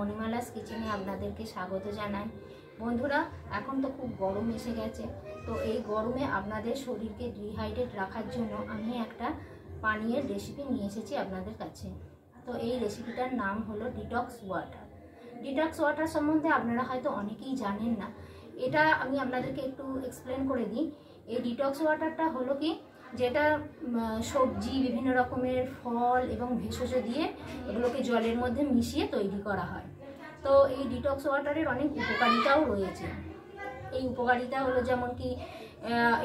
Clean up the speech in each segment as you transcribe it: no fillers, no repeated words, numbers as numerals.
মণিমালাস কিচেনে আপনাদেরকে স্বাগত জানাই। বন্ধুরা, এখন তো খুব গরম এসে গেছে, তো এই গরমে আপনাদের শরীরকে ডিহাইড্রেট রাখার জন্য আমি একটা পানীয়ের রেসিপি নিয়ে এসেছি আপনাদের কাছে। তো এই রেসিপিটার নাম হলো ডিটক্স ওয়াটার। ডিটক্স ওয়াটার সম্বন্ধে আপনারা হয়তো অনেকেই জানেন না, এটা আমি আপনাদেরকে একটু এক্সপ্লেন করে দিই। এই ডিটক্স ওয়াটারটা হলো কি, যেটা সবজি, বিভিন্ন রকমের ফল এবং ভেষজ দিয়ে এগুলোকে জলের মধ্যে মিশিয়ে তৈরি করা হয়। তো এই ডিটক্স ওয়াটারের অনেক উপকারিতাও রয়েছে। এই উপকারিতা হলো যেমন কি,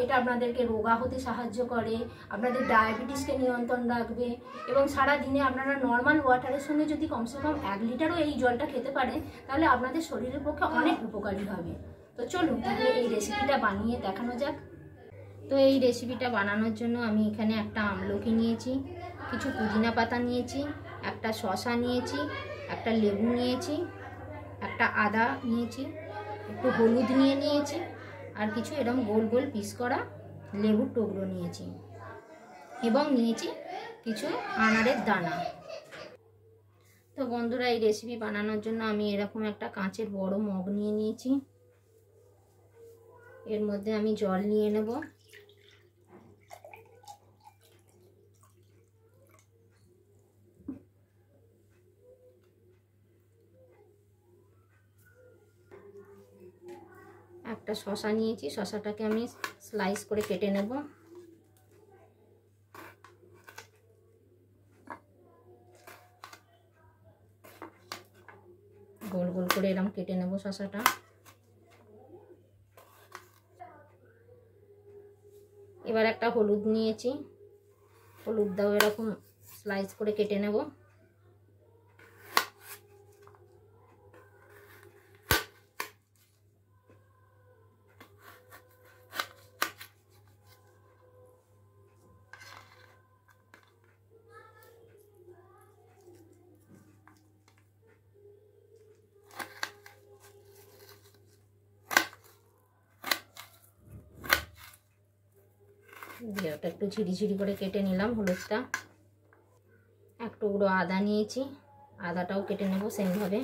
এটা আপনাদেরকে রোগা হতে সাহায্য করে, আপনাদের ডায়াবেটিসকে নিয়ন্ত্রণ রাখবে, এবং সারা দিনে আপনারা নর্মাল ওয়াটারের সঙ্গে যদি কমসে কম 1 লিটারও এই জলটা খেতে পারেন, তাহলে আপনাদের শরীরের পক্ষে অনেক উপকারী হবে। তো চলুন তাহলে এই রেসিপিটা বানিয়ে দেখানো যাক। তো এই রেসিপিটা বানানোর জন্য আমি এখানে একটা আমলকি নিয়েছি, কিছু পুদিনা পাতা নিয়েছি, একটা শসা নিয়েছি, একটা লেবু নিয়েছি, একটা আদা নিয়েছি, একটু হলুদ নিয়েছি, আর কিছু এরকম গোল গোল পিস করা লেবুর টুকরো নিয়েছি, এবং নিয়েছি কিছু আনারের দানা। তো বন্ধুরা, এই রেসিপি বানানোর জন্য আমি এরকম একটা কাঁচের বড় মগ নিয়েছি। এর মধ্যে আমি জল নিয়ে নেব। একটা শসা নিয়েছি, শসাটাকে আমি স্লাইস করে কেটে নেব। গোল গোল করে এরকম কেটে নেব শসাটা। এবার একটা হলুদ নিয়েছি, হলুদটাও এরকম স্লাইস করে কেটে নেব। ওটা একটু ঝিরি করে কেটে নিলাম হলুদটা। এক টুকরো আদা নিয়েছি, আদাটাও কেটে নেব সেমভাবে।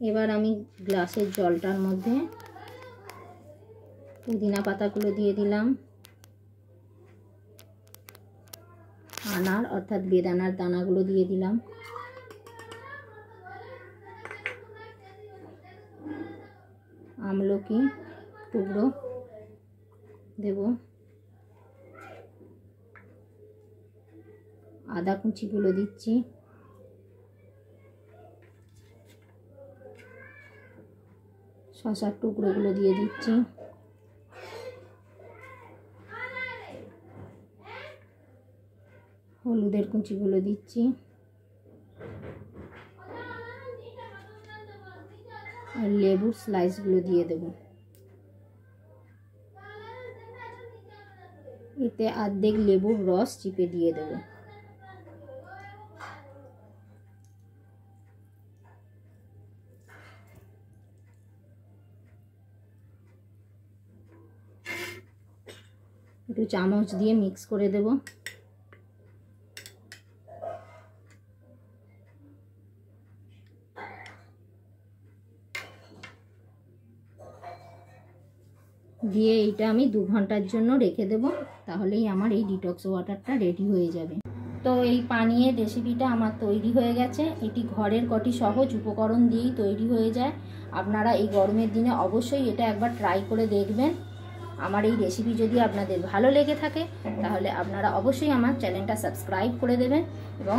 এবার আমি গ্লাসের জলটার মধ্যে পুদিনা পাতাগুলো দিয়ে দিলাম, আনার অর্থাৎ বেদানার দানাগুলো দিয়ে দিলাম, আমলকি টুকরো দেব, আদা কুচিগুলো দিচ্ছি, শসার টুকরোগুলো দিয়ে দিচ্ছি, হলুদের কুচিগুলো দিচ্ছি, আর লেবুর স্লাইসগুলো দিয়ে দেব। এতে অর্ধেক লেবুর রস চিপে দিয়ে দেব। একটু চামচ দিয়ে মিক্স করে দেব। দিয়ে এইটা আমি 2 ঘন্টার জন্য রেখে দেব, তাহলেই আমার এই ডিটক্স ওয়াটারটা রেডি হয়ে যাবে। তো এই পানীয়ের রেসিপিটা আমার তৈরি হয়ে গেছে। এটি ঘরের কটি সহজ উপকরণ দিয়েই তৈরি হয়ে যায়। আপনারা এই গরমের দিনে অবশ্যই এটা একবার ট্রাই করে দেখবেন। আমার এই রেসিপি যদি আপনাদের ভালো লেগে থাকে, তাহলে আপনারা অবশ্যই আমার চ্যানেলটা সাবস্ক্রাইব করে দেবেন এবং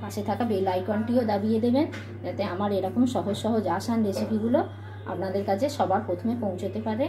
পাশে থাকা বেল আইকনটিও দাবিয়ে দেবেন, যাতে আমার এরকম সহজ সহজ আসান রেসিপিগুলো আপনাদের কাছে সবার প্রথমে পৌঁছতে পারে।